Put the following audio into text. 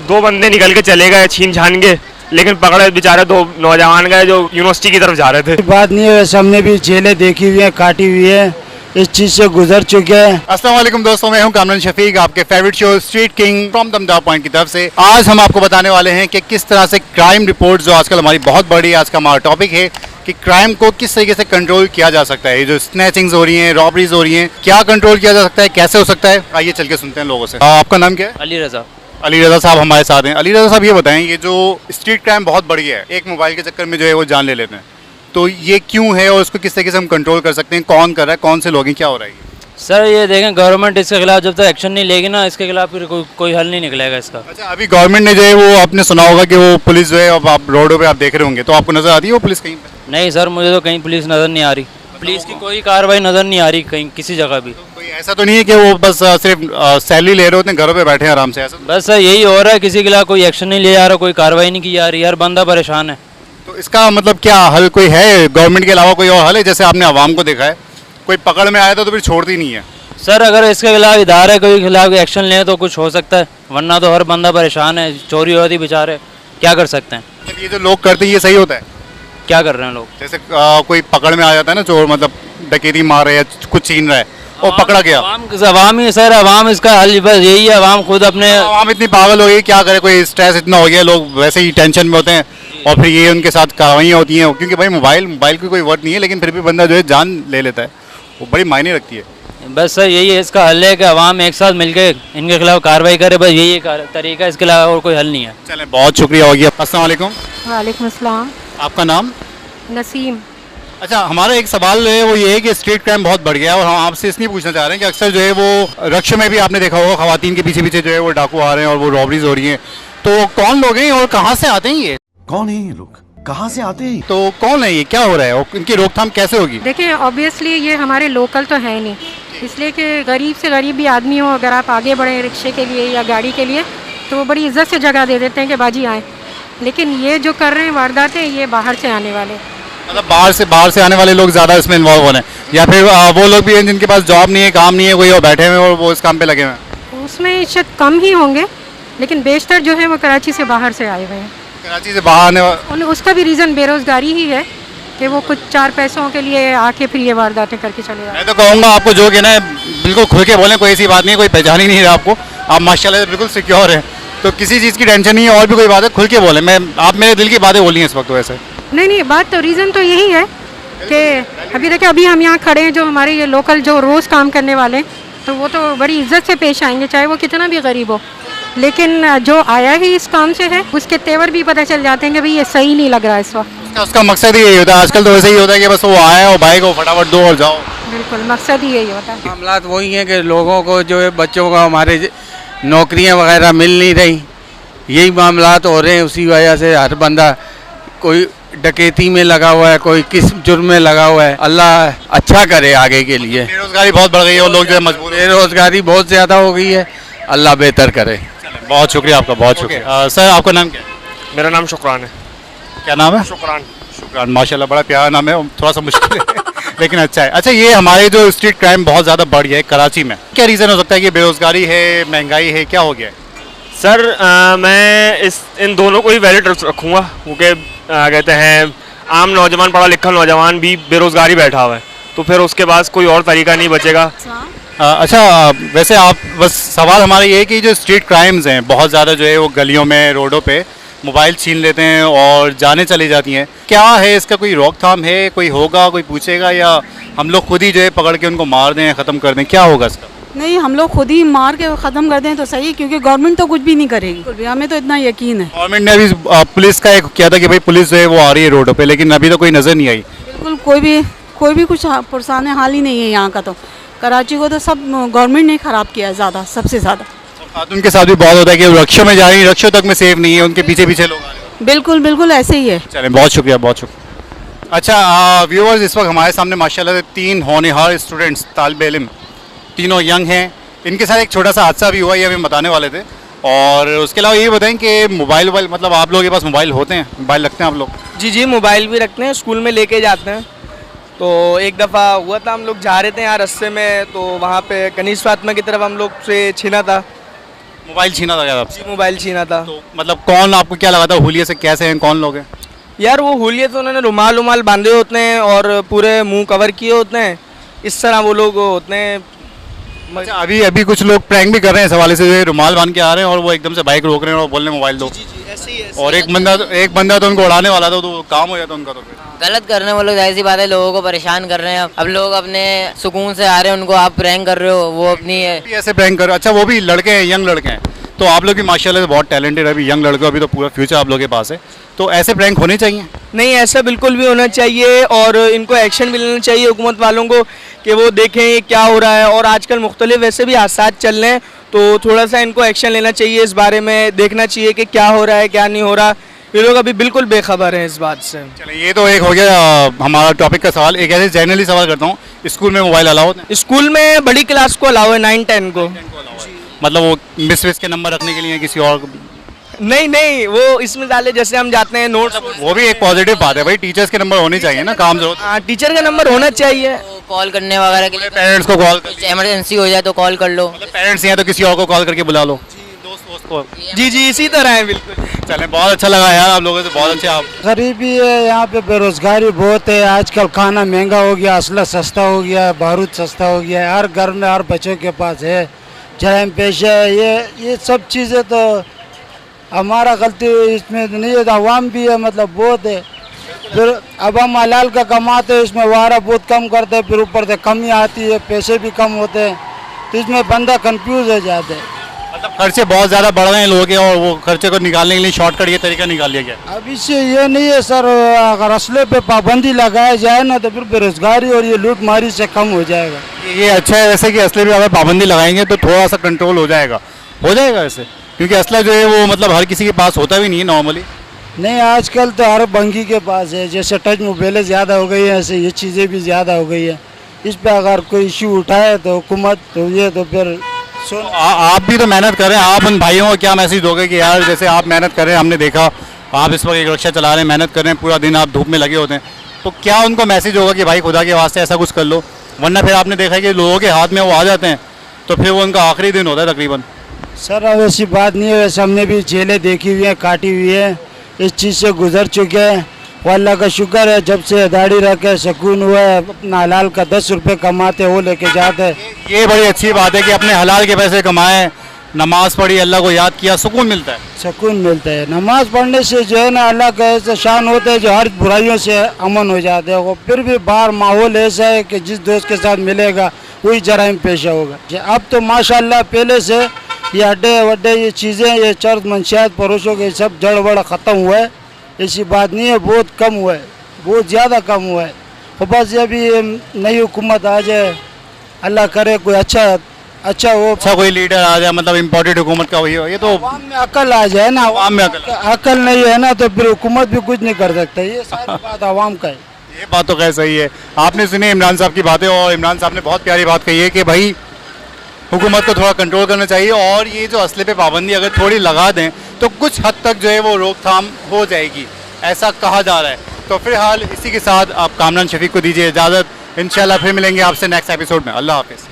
दो बंदे निकल के चले गए छीन छान के, लेकिन पकड़े बेचारे दो नौजवान गए जो यूनिवर्सिटी की तरफ जा रहे थे। बात नहीं है, हमने भी जेलें देखी हुई है, काटी हुई है, इस चीज से गुजर चुके हैं। अस्सलाम वालेकुम दोस्तों, मैं हूं कामरान शफीक, आपके favourite show street king from Dumdum point की तरफ से। आज हम आपको बताने वाले हैं कि किस तरह से क्राइम रिपोर्ट जो आजकल हमारी बहुत बड़ी आज का हमारा टॉपिक है कि क्राइम को किस तरीके से कंट्रोल किया जा सकता है। ये जो स्नैचिंग्स हो रही हैं, रॉबरीज हो रही हैं, क्या कंट्रोल किया जा सकता है, कैसे हो सकता है, आइए चल के सुनते हैं लोगों से। आपका नाम क्या है? अली रज़ा। अली रज़ा साहब हमारे साथ हैं। अली रज़ा साहब ये बताएं, ये जो स्ट्रीट क्राइम बहुत बढ़ गया है, एक मोबाइल के चक्कर में जो है वो जान ले लेते हैं, तो ये क्यों है और उसको किस तरीके से हम कंट्रोल कर सकते हैं? कौन कर रहा है, कौन से लोग हैं, क्या हो रहा है ये? सर ये देखें, गवर्नमेंट इसके खिलाफ जब तक एक्शन नहीं लेगी ना, इसके खिलाफ फिर कोई हल नहीं निकलेगा इसका। अच्छा, अभी गवर्नमेंट ने जो है वो आपने सुना होगा कि वो पुलिस जो है, अब आप रोडों पे आप देख रहे होंगे, तो आपको नजर आती है वो पुलिस कहीं पे? नहीं सर, मुझे तो कहीं पुलिस नज़र नहीं आ रही, पुलिस की कोई कार्रवाई नज़र नहीं आ रही कहीं किसी जगह भी। कोई ऐसा तो नहीं है कि वो बस सिर्फ सैलरी ले रहे होते हैं, घरों पे बैठे हैं आराम से, ऐसा? बस सर यही हो रहा है, किसी के खिलाफ कोई एक्शन नहीं लिया जा रहा, कोई कार्रवाई नहीं की जा रही, हर बंदा परेशान है। तो इसका मतलब क्या हल कोई है? गवर्नमेंट के अलावा कोई और हल है? जैसे आपने आवाम को देखा है, कोई पकड़ में आया था तो फिर छोड़ती नहीं है। सर अगर इसके खिलाफ इदारे कोई खिलाफ एक्शन ले तो कुछ हो सकता है, वरना तो हर बंदा परेशान है, चोरी हो रही बेचारे, क्या कर सकते हैं। मतलब ये जो लोग करते हैं ये सही होता है? क्या कर रहे हैं लोग? जैसे कोई पकड़ में आ जाता है ना चोर, मतलब डकैती मार रहा है या कुछ छीन रहा है और पकड़ा गया, अवाम ही सर, अवाम इसका हल बस यही है, अवाम खुद अपने आवाम इतनी पागल हो गई, क्या करे, कोई स्ट्रेस इतना हो गया, लोग वैसे ही टेंशन में होते हैं और फिर ये उनके साथ कार्रवाइयाँ होती हैं, क्योंकि भाई मोबाइल की कोई वर्थ नहीं है, लेकिन फिर भी बंदा जो है जान ले लेता है, वो बड़ी मायने रखती है। बस सर यही है इसका हल है कि अवाम एक साथ मिलकर इनके खिलाफ कार्रवाई करे, बस यही एक तरीका है, इसके अलावा और कोई हल नहीं है। चलें, बहुत शुक्रिया हो गया। अस्सलाम वालेकुम। वालेकुम अस्सलाम। आपका नाम? नसीम। अच्छा, हमारा एक सवाल है वो ये है कि स्ट्रीट क्राइम बहुत बढ़ गया है और हम आपसे इसलिए पूछना चाह रहे हैं कि अक्सर जो है वो रक्षा में भी आपने देखा होगा, खवातीन के पीछे पीछे जो है वो डाकू आ रहे हैं और वो रॉबरीज हो रही हैं, तो कौन लोग हैं और कहाँ से आते हैं ये? कौन है ये लोग, कहाँ से आते हैं? तो कौन है ये, क्या हो रहा है और इनकी रोकथाम कैसे होगी? देखिए, ऑब्वियसली ये हमारे लोकल तो है नहीं, इसलिए कि गरीब से गरीब भी आदमी हो, अगर आप आगे बढ़े रिक्शे के लिए या गाड़ी के लिए तो वो बड़ी इज्जत से जगह दे देते हैं कि बाजी आए। लेकिन ये जो कर रहे हैं वारदातें, ये बाहर से आने वाले, मतलब बाहर से आने वाले लोग ज़्यादा इसमें इन्वॉल्व हो रहे हैं, या फिर वो लोग भी हैं जिनके पास जॉब नहीं है, काम नहीं है, कोई और बैठे हुए और वो इस काम पे लगे हुए हैं? उसमें शायद कम ही होंगे, लेकिन बेशतर जो है वो कराची से बाहर से आए हुए हैं। कराची से बाहर आने उसका भी रीज़न बेरोज़गारी ही है कि वो कुछ चार पैसों के लिए आके फिर ये वारदातें करके चले जाते हैं। मैं तो कहूँगा आपको जो कहना है बिल्कुल खुल के बोलें, कोई ऐसी बात नहीं है, कोई पहचान ही नहीं रहा आपको, आप माशाल्लाह से बिल्कुल सिक्योर हैं, तो किसी चीज़ की टेंशन नहीं है। और भी कोई बात है खुल के बोलें, आप मेरे दिल की बातें बोली हैं इस वक्त वैसे। नहीं, बात तो रीज़न तो यही है कि अभी देखिए, अभी हम यहाँ खड़े हैं, जो हमारे ये लोकल जो रोज़ काम करने वाले, तो वो तो बड़ी इज्जत से पेश आएंगे, चाहे वो कितना भी गरीब हो, लेकिन जो आया ही इस काम से है, उसके तेवर भी पता चल जाते हैं कि भाई ये सही नहीं लग रहा इस वक्त। उसका मकसद ही यही होता है, आजकल तो वैसे ही होता है कि बस वो आया और बाइक को फटाफट दो और जाओ। बिल्कुल, मकसद ही यही होता है। मामलात वही हैं कि लोगों को जो है, बच्चों को हमारे नौकरियां वगैरह मिल नहीं रही, यही मामलात हो रहे हैं, उसी वजह से हर बंदा कोई डकैती में लगा हुआ है, कोई किस जुर्म में लगा हुआ है। अल्लाह अच्छा करे आगे के लिए। बेरोजगारी बहुत बढ़ गई है और लोग जो है मजबूर हैं। बेरोजगारी बहुत ज़्यादा हो गई है, अल्लाह बेहतर करे। बहुत शुक्रिया आपका, बहुत शुक्रिया। सर आपका नाम क्या है? मेरा नाम शुक्रान है। क्या नाम है? शुक्रान, माशाल्लाह बड़ा प्यारा नाम है, थोड़ा सा मुश्किल है लेकिन अच्छा है। अच्छा, ये हमारे जो स्ट्रीट क्राइम बहुत ज़्यादा बढ़ गया है कराची में, क्या रीज़न हो सकता है? कि बेरोजगारी है, महंगाई है, क्या हो गया है? सर मैं इन दोनों को ही वैलिड रखूँगा, क्योंकि कहते हैं आम नौजवान, पढ़ा लिखा नौजवान भी बेरोजगारी बैठा हुआ है, तो फिर उसके पास कोई और तरीका नहीं बचेगा। अच्छा, वैसे आप बस सवाल हमारा ये है कि जो स्ट्रीट क्राइम्स हैं बहुत ज़्यादा जो है वो गलियों में, रोडों पे मोबाइल छीन लेते हैं और जाने चली जाती हैं, क्या है इसका कोई रोकथाम है? कोई होगा, कोई पूछेगा, या हम लोग खुद ही जो है पकड़ के उनको मार दें, ख़त्म कर दें, क्या होगा इसका? नहीं, हम लोग खुद ही मार के ख़त्म कर दें तो सही, क्योंकि गवर्नमेंट तो कुछ भी नहीं करेगी, हमें तो इतना यकीन है। गवर्नमेंट ने अभी पुलिस का एक किया था कि भाई पुलिस जो है वो आ रही है रोडों पे, लेकिन अभी तो कोई नज़र नहीं आई। बिल्कुल कोई भी कुछ पुरसाने हाल ही नहीं है यहाँ का। तो कराची को तो सब गवर्नमेंट ने ख़राब किया है ज़्यादा, सबसे ज़्यादा। खातून के साथ भी बहुत होता है कि रक्षों में जा रही है, रक्षों तक में सेफ नहीं है, उनके पीछे पीछे लोग आ रहे हैं। बिल्कुल ऐसे ही है। चलें, बहुत शुक्रिया, बहुत शुक्रिया। अच्छा व्यूअर्स, इस वक्त हमारे सामने माशाल्लाह से 3 होनहार स्टूडेंट्स, तालिब इल्म, तीनों यंग हैं, इनके साथ एक छोटा सा हादसा भी हुआ, ये हमें बताने वाले थे। और उसके अलावा ये बताएं कि मोबाइल मतलब आप लोगों के पास मोबाइल होते हैं, मोबाइल रखते हैं आप लोग? जी, मोबाइल भी रखते हैं, स्कूल में लेके जाते हैं। तो एक दफ़ा हुआ था, हम लोग जा रहे थे यहाँ रास्ते में, तो वहाँ पे कनीज़ फातिमा की तरफ हम लोग से छीना था, मोबाइल छीना था क्या आपसे? जी मोबाइल छीना था। तो मतलब कौन, आपको क्या लगा था हुलिये से कैसे हैं, कौन लोग हैं? यार वो हुलिये तो उन्होंने रुमाल उमाल बांधे होते हैं और पूरे मुंह कवर किए होते हैं, इस तरह वो लोग होते हैं। अच्छा, अभी अभी कुछ लोग प्रैंक भी कर रहे हैं इस हवाले से, जो रुमाल बांध के आ रहे हैं और वो एकदम से बाइक रोक रहे हैं और बोल रहे हैं मोबाइल दो। ऐसे ही और एक बंदा तो उनको उड़ाने वाला था, तो काम हो जाता उनका। तो फिर गलत कर रहे हैं वो लोग, जाहिर सी बात है, लोगों को परेशान कर रहे हैं। अब लोग अपने सुकून से आ रहे हैं, उनको आप प्रैंक कर रहे हो, वो अपनी भी ऐसे प्रैंक कर। अच्छा, वो भी लड़के हैं, यंग लड़के हैं, तो आप लोग भी माशाल्लाह से बहुत टैलेंटेड है, अभी यंग लड़के हो, अभी तो पूरा फ्यूचर आप लोगों के पास है, तो ऐसे प्रैंक होने चाहिए। नहीं, ऐसा बिल्कुल भी होना चाहिए और इनको एक्शन भी लेना चाहिए हुकूमत वालों को कि वो देखें क्या हो रहा है। और आजकल मुख्तलिफ वैसे भी हादसा चल रहे हैं, तो थोड़ा सा इनको एक्शन लेना चाहिए, इस बारे में देखना चाहिए कि क्या हो रहा है क्या नहीं हो रहा। ये लोग अभी बिल्कुल बेखबर हैं इस बात से। चलिए, ये तो एक हो गया हमारा टॉपिक का सवाल। एक ऐसे जनरली सवाल करता हूँ, स्कूल में मोबाइल अलाउ होते हैं? स्कूल में बड़ी क्लास को अलाउ है, 9-10 को। मतलब वो मिस के नंबर रखने के लिए किसी और? नहीं, वो इसमें डाले जैसे हम जाते हैं नोट्स, वो भी एक पॉजिटिव बात है भाई, टीचर्स के नंबर होने चाहिए ना, काम जरूरत। हाँ टीचर का नंबर होना चाहिए। कॉल करने वगैरह के लिए, पेरेंट्स को कॉल कर, कुछ इमरजेंसी हो जाए तो कॉल कर लो। पेरेंट्स हैं तो किसी और को कॉल करके बुला लो। दोस्त को। जी इसी तरह है बिल्कुल। चलें, बहुत अच्छा लगा यार आप लोगों से, बहुत अच्छे आप। गरीबी है यहाँ पे, बेरोजगारी बहुत है, आजकल खाना महंगा हो गया, असला सस्ता हो गया, बारूद सस्ता हो गया है, हर घर में हर बच्चों के पास है, जराइम पेशा है, ये सब चीज़ें तो हमारा गलती इसमें नहीं है, अवाम भी है, मतलब बहुत है। फिर अब हम हलाल का कमाते हैं, इसमें वारा बहुत कम करते हैं, फिर ऊपर से कमी आती है, पैसे भी कम होते हैं, तो इसमें बंदा कंफ्यूज हो जाता है। मतलब खर्चे बहुत ज़्यादा बढ़ रहे हैं लोगों के, और वो खर्चे को निकालने के लिए शॉर्टकट ये तरीका निकाल लिया गया। अब इससे ये नहीं है सर, अगर असले पे पाबंदी लगाया जाए ना तो फिर बेरोजगारी और ये लूटमारी से कम हो जाएगा। ये अच्छा है वैसे कि असले पे अगर पाबंदी लगाएंगे तो थोड़ा सा कंट्रोल हो जाएगा वैसे, क्योंकि असला जो है वो मतलब हर किसी के पास होता भी नहीं है नॉर्मली। नहीं, आजकल तो हर बंगी के पास है, जैसे टच मोबाइलें ज़्यादा हो गई है, ऐसे ये चीज़ें भी ज़्यादा हो गई है। इस पे अगर कोई इशू उठाए तो हुकूमत तो ये तो फिर आप भी तो मेहनत कर रहे हैं, आप उन भाइयों को क्या मैसेज दोगे कि यार जैसे आप मेहनत कर रहे हैं, हमने देखा आप इस वक्त एक रिक्शा चला रहे हैं, मेहनत कर रहे हैं, पूरा दिन आप धूप में लगे होते हैं, तो क्या उनको मैसेज होगा कि भाई खुदा के वास्ते ऐसा कुछ कर लो? वरना फिर आपने देखा है कि लोगों के हाथ में वो आ जाते हैं तो फिर वो उनका आखिरी दिन होता है तकरीबन। सर अब ऐसी बात नहीं है, वैसे हमने भी जेलें देखी हुई हैं, काटी हुई है, इस चीज़ से गुजर चुके हैं। वो अल्लाह का शुक्र है, जब से दाढ़ी रखे सुकून हुआ है, अपना हलाल का 10 रुपये कमाते वो लेके जाते। ये बड़ी अच्छी बात है कि अपने हलाल के पैसे कमाए, नमाज पढ़ी, अल्लाह को याद किया, सुकून मिलता है। सुकून मिलता है, नमाज पढ़ने से जो है ना अल्लाह का ऐसा शान होता है जो हर बुराइयों से अमन हो जाते हैं। वो फिर भी बाहर माहौल ऐसा है कि जिस दोस्त के साथ मिलेगा वही जराइम पेशा होगा। अब तो माशाल्लाह पहले से ये अड्डे वड्डे ये चीज़ें, ये चर्द मंशियात परोसों के सब जड़ बड़ा ख़त्म हुआ है, ऐसी बात नहीं है, बहुत कम हुआ है, बहुत ज़्यादा कम हुआ है। तो बस अभी नई हुकूमत आ जाए, अल्लाह करे कोई अच्छा हो, अच्छा कोई लीडर आ जाए, मतलब इम्पोर्टेड हुकूमत का वही हो, ये तो अवाम में अकल आ जाए ना। अवाम में अकल नहीं है ना तो फिर हुकूमत भी कुछ नहीं कर सकता, ये सारी बात अवाम का है। ये बात तो खैर सही है। आपने सुनी इमरान साहब की बातें, और इमरान साहब ने बहुत प्यारी बात कही है कि भाई हुकूमत को थोड़ा कंट्रोल करना चाहिए, और ये जो असले पे पाबंदी अगर थोड़ी लगा दें तो कुछ हद तक जो है वो रोकथाम हो जाएगी, ऐसा कहा जा रहा है। तो फिलहाल इसी के साथ आप कामरान शफीक को दीजिए इजाज़त, इंशाल्लाह फिर मिलेंगे आपसे नेक्स्ट एपिसोड में। अल्लाह हाफिज़।